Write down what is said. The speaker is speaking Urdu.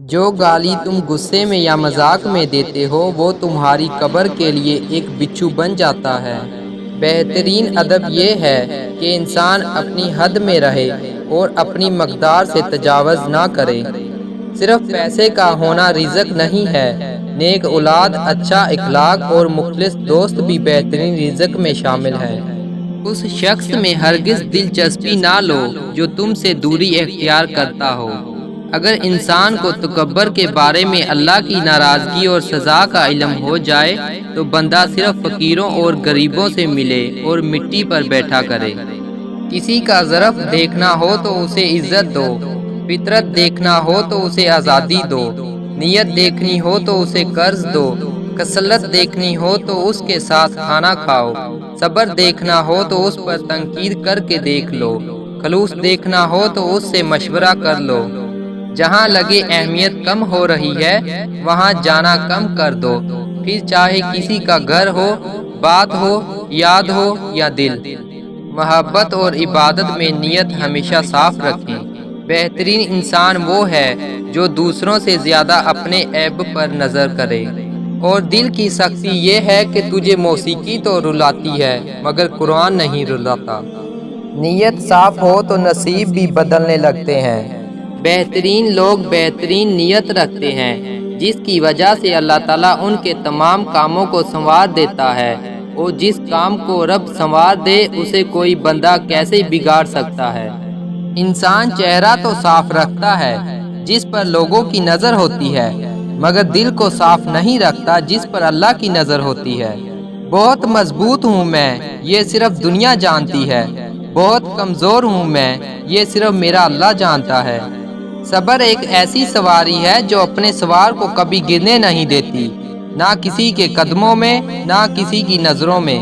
جو گالی تم غصے میں یا مذاق میں دیتے ہو وہ تمہاری قبر کے لیے ایک بچھو بن جاتا ہے۔ بہترین ادب یہ ہے کہ انسان اپنی حد میں رہے اور اپنی مقدار سے تجاوز نہ کرے۔ صرف پیسے کا ہونا رزق نہیں ہے، نیک اولاد، اچھا اخلاق اور مخلص دوست بھی بہترین رزق میں شامل ہے۔ اس شخص میں ہرگز دلچسپی نہ لو جو تم سے دوری اختیار کرتا ہو۔ اگر انسان کو تکبر کے بارے میں اللہ کی ناراضگی اور سزا کا علم ہو جائے تو بندہ صرف فقیروں اور غریبوں سے ملے اور مٹی پر بیٹھا کرے۔ کسی کا ظرف دیکھنا ہو تو اسے عزت دو، فطرت دیکھنا ہو تو اسے آزادی دو، نیت دیکھنی ہو تو اسے قرض دو، خصلت دیکھنی ہو تو اس کے ساتھ کھانا کھاؤ، صبر دیکھنا ہو تو اس پر تنقید کر کے دیکھ لو، خلوص دیکھنا ہو تو اس سے مشورہ کر لو۔ جہاں لگے اہمیت کم ہو رہی ہے وہاں جانا کم کر دو، پھر چاہے کسی کا گھر ہو، بات ہو، یاد ہو یا دل۔ محبت اور عبادت میں نیت ہمیشہ صاف رکھیں۔ بہترین انسان وہ ہے جو دوسروں سے زیادہ اپنے عیب پر نظر کرے۔ اور دل کی سختی یہ ہے کہ تجھے موسیقی تو رلاتی ہے مگر قرآن نہیں رلاتا۔ نیت صاف ہو تو نصیب بھی بدلنے لگتے ہیں۔ بہترین لوگ بہترین نیت رکھتے ہیں جس کی وجہ سے اللہ تعالیٰ ان کے تمام کاموں کو سنوار دیتا ہے، اور جس کام کو رب سنوار دے اسے کوئی بندہ کیسے بگاڑ سکتا ہے۔ انسان چہرہ تو صاف رکھتا ہے جس پر لوگوں کی نظر ہوتی ہے، مگر دل کو صاف نہیں رکھتا جس پر اللہ کی نظر ہوتی ہے۔ بہت مضبوط ہوں میں، یہ صرف دنیا جانتی ہے، بہت کمزور ہوں میں، یہ صرف میرا اللہ جانتا ہے۔ صبر ایک ایسی سواری ہے جو اپنے سوار کو کبھی گرنے نہیں دیتی، نہ کسی کے قدموں میں، نہ کسی کی نظروں میں۔